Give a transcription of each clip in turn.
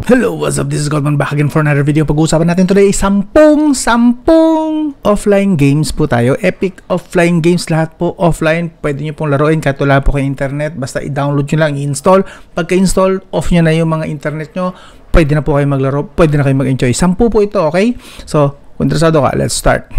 Hello, what's up? This is Goldman back again for another video. Pag-uusapan natin today, 10 offline games po tayo. Epic offline games, lahat po offline. Pwede nyo pong laruin kahit wala po kayo internet. Basta i-download nyo lang, i-install. Pagka-install, off nyo na yung mga internet nyo. Pwede na po kayo maglaro, pwede na kayo mag-enjoy. 10 po ito, okay? So, kung interesado ka, let's start.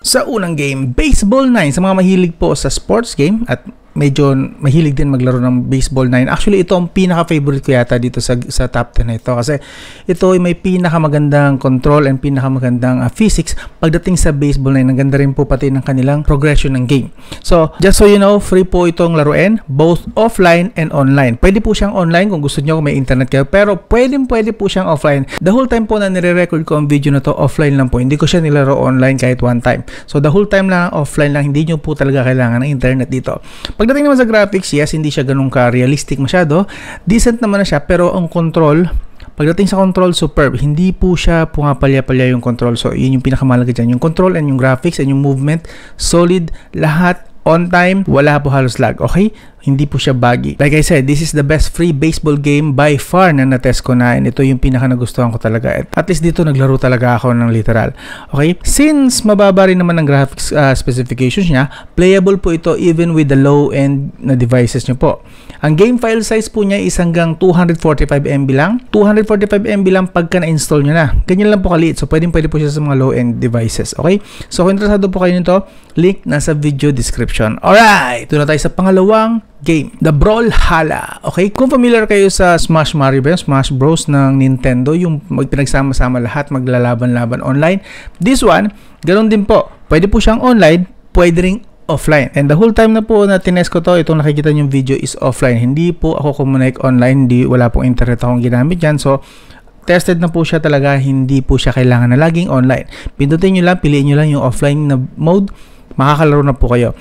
Sa unang game, Baseball 9. Sa mga mahilig po sa sports game at medyo mahilig din maglaro ng Baseball 9. Actually, ito ang pinaka-favorite ko yata dito sa top 10 na ito. Kasi ito ay may pinaka-magandang control and pinaka-magandang physics pagdating sa Baseball 9. Ang ganda rin po pati ng kanilang progression ng game. So, just so you know, free po itong laruin, both offline and online. Pwede po siyang online kung gusto nyo, kung may internet kayo. Pero pwede po siyang offline. The whole time po na nire-record ko ang video na to, offline lang po. Hindi ko siya nilaro online kahit one time. So, the whole time lang, offline lang. Hindi nyo po talaga kailangan ng internet dito. Pagdating naman sa graphics, yes, hindi siya ganun ka-realistic masyado. Decent naman na siya, pero ang control, pagdating sa control, superb. Hindi po siya pumapalya-palya yung control. So, yun yung pinakamalaga dyan. Yung control and yung graphics and yung movement, solid, lahat on time, wala po halos lag, okay? Hindi po siya buggy. Like I said, this is the best free baseball game by far na na-test ko na, and ito yung pinaka nagustuhan ko talaga. At least dito naglaro talaga ako ng literal. Okay? Since mababa rin naman ang graphics specifications niya, playable po ito even with the low-end na devices nyo po. Ang game file size po niya is hanggang 245 MB lang. 245 MB lang pagka na-install nyo na. Ganyan lang po kaliit. So, pwede po siya sa mga low-end devices. Okay? So, kung interesado po kayo nito, link nasa video description. Alright! Ito na tayo sa pangalawang game, The Brawlhalla. Okay? Kung familiar kayo sa Smash Mario Bros, Smash Bros ng Nintendo, yung pinagsama-sama lahat, maglalaban-laban online. This one, ganoon din po. Pwede po siyang online, pwede ring offline. And the whole time na po na tinest ko to, itong nakikita yung video is offline. Hindi po ako kumonect online, wala pong internet akong ginamit dyan. So, tested na po siya talaga, hindi po siya kailangan na laging online. Pindutin nyo lang, piliin nyo lang yung offline na mode, makakalaro na po kayo.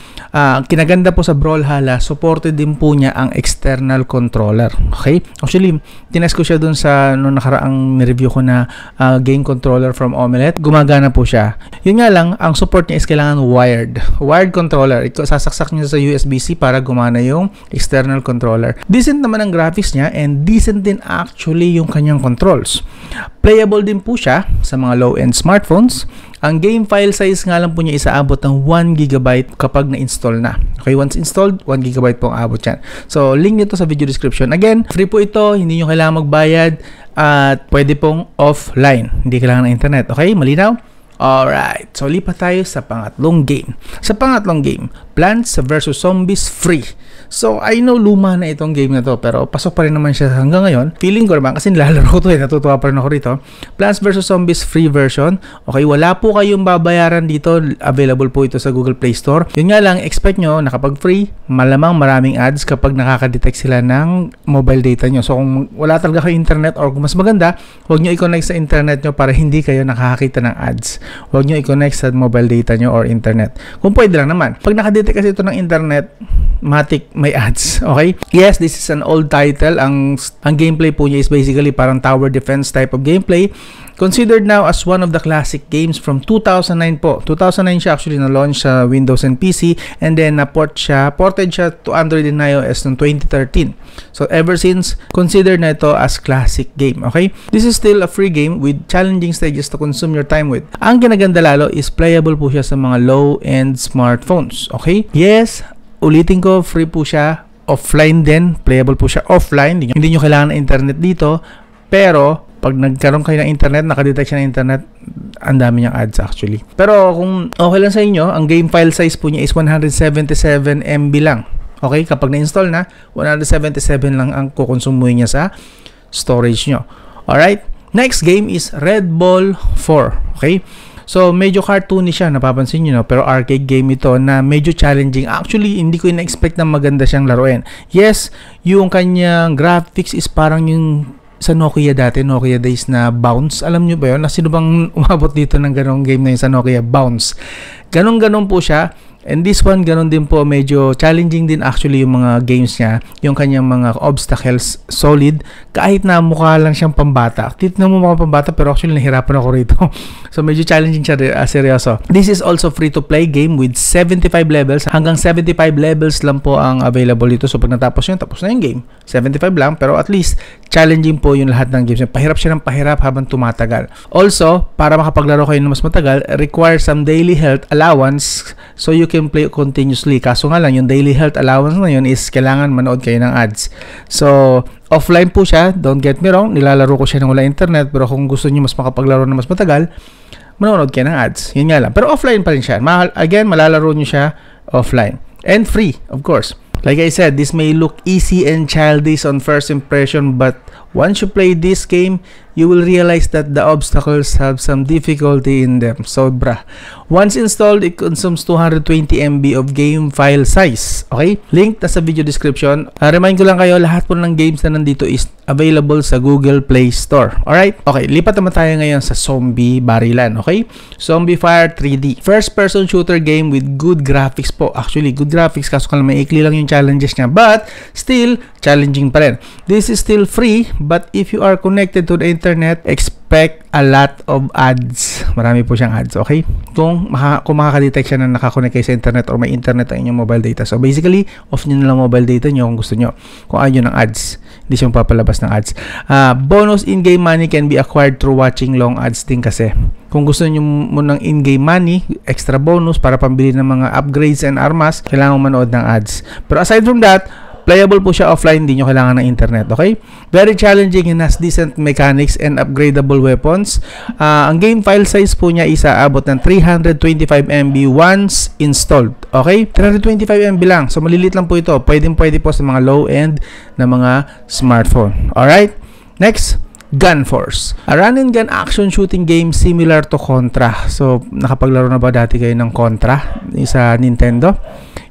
Kinaganda po sa Brawlhalla, supported din po niya ang external controller. Okay? Actually, tinest ko siya dun sa nung nakaraang review ko na game controller from Omelette. Gumagana po siya. Yun nga lang, ang support niya is kailangan wired. Wired controller. Sasaksak niyo sa USB-C para gumana yung external controller. Decent naman ang graphics niya and decent din actually yung kanyang controls. Playable din po siya sa mga low-end smartphones. Ang game file size nga lang po niya isaabot ng 1 GB kapag na-install na. Okay, once installed, 1 GB po ang abot yan. So, link nito sa video description. Again, free po ito, hindi nyo kailangan magbayad at pwede pong offline. Hindi kailangan ng internet. Okay, malinaw? Alright, so lipat tayo sa pangatlong game. Sa pangatlong game, Plants vs. Zombies Free. So, I know luma na itong game na to, pero pasok pa rin naman siya hanggang ngayon. Feeling ko naman, kasi nilalaro ko to natutuwa pa rin ako rito. Plants vs. Zombies Free version. Okay, wala po kayong babayaran dito. Available po ito sa Google Play Store. Yun nga lang, expect nyo na kapag free, malamang maraming ads kapag nakaka-detect sila ng mobile data nyo. So, kung wala talaga kayo internet or kung mas maganda, huwag nyo i-connect sa internet nyo para hindi kayo nakakakita ng ads. Huwag nyo i-connect sa mobile data nyo or internet. Kung pwede lang naman. Pag nakadetect kasi ito ng internet, matik may ads. Okay? Yes, this is an old title. Ang gameplay po niya is basically parang tower defense type of gameplay. Considered now as one of the classic games from 2009 po. 2009 siya actually na-launch sa Windows and PC, and then ported siya to Android and iOS noong 2013. So ever since, considered na ito as classic game. Okay? This is still a free game with challenging stages to consume your time with. Ang kinaganda lalo is playable po siya sa mga low-end smartphones. Okay? Yes, ulitin ko, free po siya. Offline din. Playable po siya offline. Hindi nyo kailangan ng internet dito. Pero, pag nagkaroon kayo ng internet, nakadetect siya ng internet, ang dami niyang ads actually. Pero kung okay lang sa inyo, ang game file size po niya is 177 MB lang. Okay? Kapag na-install na, 177 lang ang kukonsumuhin niya sa storage nyo. Alright? Next game is Red Ball 4. Okay? So, medyo cartoony siya, napapansin nyo, no? Pero arcade game ito na medyo challenging. Actually, hindi ko na-expect na maganda siyang laruin. Yes, yung kanyang graphics is parang yung sa Nokia dati, Nokia days na Bounce. Alam nyo ba yun? Na sino bang umabot dito ng ganong game na yun sa Nokia? Bounce. Ganon po siya. And this one, ganun din po, medyo challenging din actually yung mga games niya, yung kanyang mga obstacles, solid, kahit na mukha lang siyang pambata. Tignan mo mukha pambata, pero actually nahirapan ako rito. So medyo challenging siya, seryoso. This is also free-to-play game with 75 levels. Hanggang 75 levels lang po ang available dito. So pag natapos yun, tapos na yung game. 75 lang, pero at least challenging po yung lahat ng games. Pahirap siya ng pahirap habang tumatagal. Also, para makapaglaro kayo ng mas matagal, require some daily health allowance so you can play continuously. Kaso nga lang, yung daily health allowance na yun is kailangan manood kayo ng ads. So, offline po siya, don't get me wrong, nilalaro ko siya ng wala internet, pero kung gusto niyo mas makapaglaro ng mas matagal, manonood kayo ng ads. Yun nga lang. Pero offline pa rin siya. Again, malalaro niyo siya offline. And free, of course. Like I said, this may look easy and childish on first impression, but once you play this game, you will realize that the obstacles have some difficulty in them. Sobra. Once installed, it consumes 220 MB of game file size. Okay? Link na sa video description. Remind ko lang kayo, lahat po ng games na nandito is available sa Google Play Store. Alright? Okay, lipat naman tayo ngayon sa Zombie Barilan. Okay? Zombifier 3D. First-person shooter game with good graphics po. Actually, good graphics. Kaso lang may ikli lang yung challenges niya. But, still, challenging pa rin. This is still free, but if you are connected to the internet, expect a lot of ads. Marami po siyang ads, okay? Kung makaka-detect siya na nakakonect kayo sa internet or may internet ang inyong mobile data. So basically, off nyo na lang mobile data nyo kung gusto nyo. Kung ayaw ng ads, hindi siyang papalabas ng ads. Bonus in-game money can be acquired through watching long ads din kasi. Kung gusto nyo mo ng in-game money, extra bonus para pambili ng mga upgrades and armas, kailangan manood ng ads. Pero aside from that, playable po siya offline, hindi nyo kailangan ng internet, okay? Very challenging and has decent mechanics and upgradable weapons. Ang game file size po niya is aabot ng 325 MB once installed, okay? 325 MB lang, so malilit lang po ito. Pwede po sa mga low-end na mga smartphone. Alright? Next, Gun Force. A run and gun action shooting game similar to Contra. So, nakapaglaro na ba dati kayo ng Contra sa Nintendo?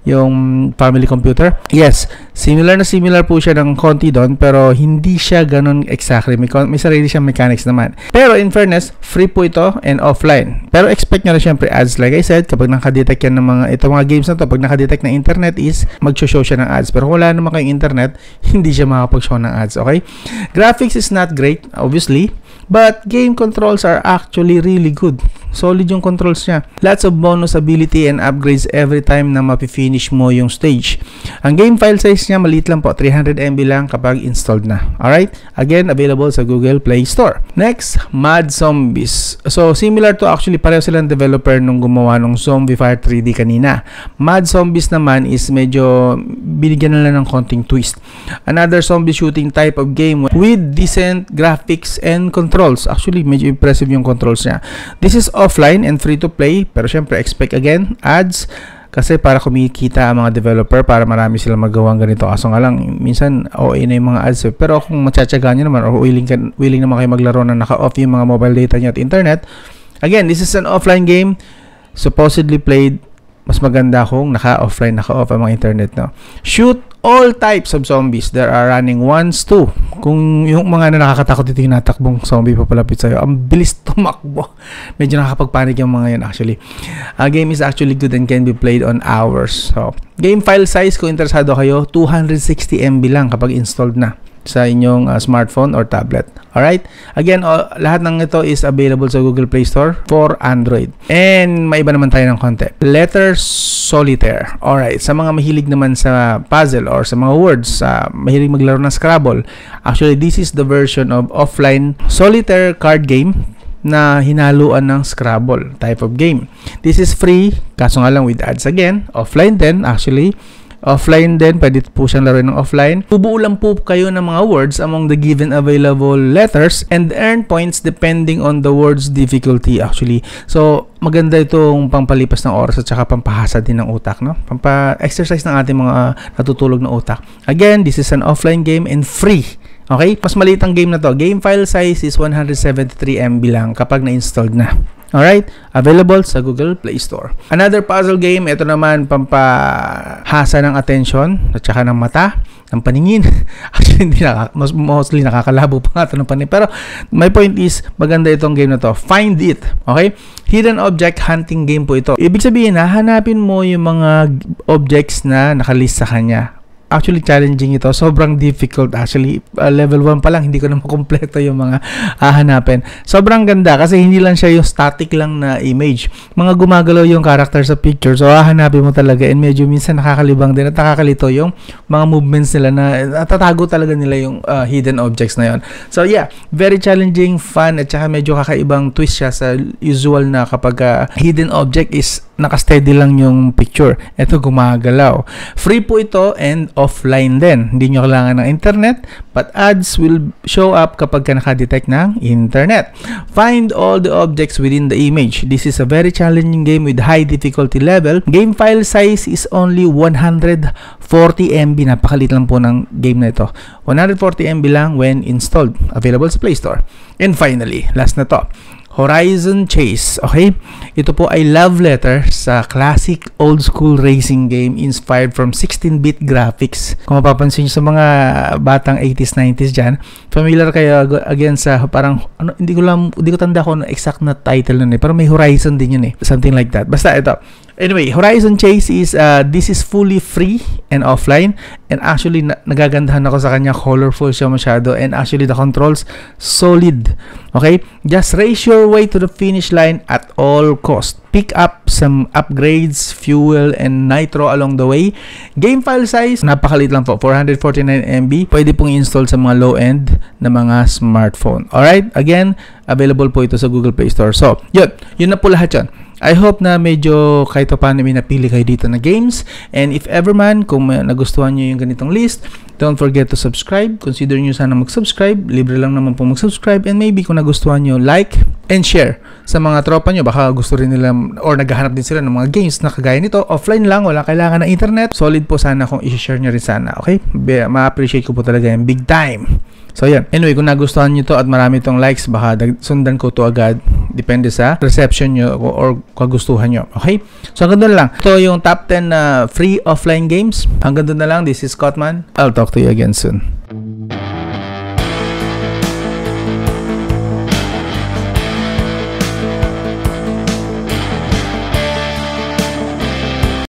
Yung family computer? Yes, similar po siya ng konti doon, pero hindi siya ganun exactly. May sarili siyang mechanics naman. Pero in fairness, free po ito and offline. Pero expect nyo na syempre ads. Like I said, kapag nakadetect yan ng mga games na to, pag nakadetect na internet is, mag-show siya ng ads. Pero kung wala naman kayong internet, hindi siya makapag-show ng ads, okay? Graphics is not great, obviously, but game controls are actually really good. Solid yung controls niya. Lots of bonus ability and upgrades every time na mapifinish mo yung stage. Ang game file size niya maliit lang po, 300 MB lang kapag installed na. Alright? Again, available sa Google Play Store. Next, Mad Zombies. So, similar to actually, pareho silang developer nung gumawa ng Zombifier 3D kanina. Mad Zombies naman is medyo binigyan na lang ng konting twist. Another zombie shooting type of game with decent graphics and controls. Actually, medyo impressive yung controls niya. This is offline and free to play, pero syempre expect again ads kasi para kumikita ang mga developer para marami silang magawang ganito. Kaso nga lang minsan OA na yung mga ads, pero kung matsatsagaan nyo naman or willing naman kayo maglaro na naka-off yung mga mobile data nyo at internet, again, this is an offline game supposedly played. Mas maganda kung naka-offline, naka-off ang mga internet, no? Shoot all types of zombies. There are running ones too. Kung yung mga nakakatakot dito yung natakbong zombie papalapit sa'yo, ang bilis tumakbo. Medyo nakakapagpanik yung mga yun actually. Game is actually good and can be played on hours. So, game file size, kung interesado kayo, 260 MB lang kapag installed na sa inyong smartphone or tablet. Alright? Again, lahat ng ito is available sa Google Play Store for Android. And may iba naman tayo ng konti. Letter Solitaire. Alright, sa mga mahilig naman sa puzzle or sa mga words, mahilig maglaro ng Scrabble, actually this is the version of offline solitaire card game na hinaluan ng Scrabble type of game. This is free, kaso nga lang with ads again. Offline din actually. Offline din, pwede po siyang laruin ng offline. Bubuo lang po kayo ng mga words among the given available letters and earn points depending on the word's difficulty actually. So, maganda itong pampalipas ng oras at saka pampahasa din ng utak, no? Pampa-exercise ng ating mga natutulog na utak. Again, this is an offline game and free. Okay? Mas maliit ang game na to. Game file size is 173 MB lang kapag na-installed na. Alright? Available sa Google Play Store. Another puzzle game, ito naman pampahasa ng attention at saka ng mata. ng paningin. Actually, mostly nakakalabo pa nga ito ng paningin. Pero my point is, maganda itong game na to. Find it. Okay? Hidden object hunting game po ito. Ibig sabihin, hahanapin mo yung mga objects na nakalist sa kanya. Actually, challenging ito. Sobrang difficult. Actually, level 1 pa lang, hindi ko na makompleto yung mga hahanapin. Sobrang ganda kasi hindi lang siya yung static lang na image. Mga gumagalaw yung character sa picture. So, hahanapin mo talaga and medyo minsan nakakalibang din at nakakalito yung mga movements nila na natatago talaga nila yung hidden objects na yon. So, yeah, very challenging, fun, at saka medyo kakaibang twist siya sa usual na kapag hidden object is naka-steady lang yung picture. Ito gumagalaw. Free po ito and offline din. Hindi nyo kailangan ng internet, but ads will show up kapag ka nakadetect ng internet. Find all the objects within the image. This is a very challenging game with high difficulty level. Game file size is only 140 MB. Napakalit lang po ng game na ito. 140 MB lang when installed. Available sa Play Store. And finally, last na to. Horizon Chase. Okay? Ito po ay love letter sa classic old school racing game inspired from 16-bit graphics. Kung mapapansin nyo sa mga batang 80s, 90s dyan, familiar kayo again sa parang, hindi ko tanda kung exact na title nun pero may Horizon din yun Something like that. Basta ito. Anyway, Horizon Chase is, this is fully free and offline. And actually, nagagandahan ako sa kanya. Colorful siya masyado. And actually, the controls, solid. Okay? Just race your way to the finish line at all cost. Pick up some upgrades, fuel, and nitro along the way. Game file size, napakalit lang po. 449 MB. Pwede pong install sa mga low-end na mga smartphone. Alright? Again, available po ito sa Google Play Store. So, yun na po lahat yun. I hope na medyo kahit pa paano may napili kayo dito na games. And if ever man, kung nagustuhan nyo yung ganitong list, don't forget to subscribe. Consider nyo sana mag-subscribe. Libre lang naman po mag-subscribe. And maybe kung nagustuhan nyo, like and share sa mga tropa nyo. Baka gusto rin nila or naghahanap din sila ng mga games na kagaya nito. Offline lang, wala kailangan ng internet. Solid po sana kung i-share nyo rin sana. Okay? Ma-appreciate ko po talaga yung big time. So, yan. Anyway, kung nagustuhan nyo to at marami itong likes, baka sundan ko to agad. Depende sa reception nyo or kagustuhan nyo. Okay? So, hanggang doon lang. Ito yung top 10 na free offline games. Hanggang doon na lang. This is Cotman. I'll talk to you again soon.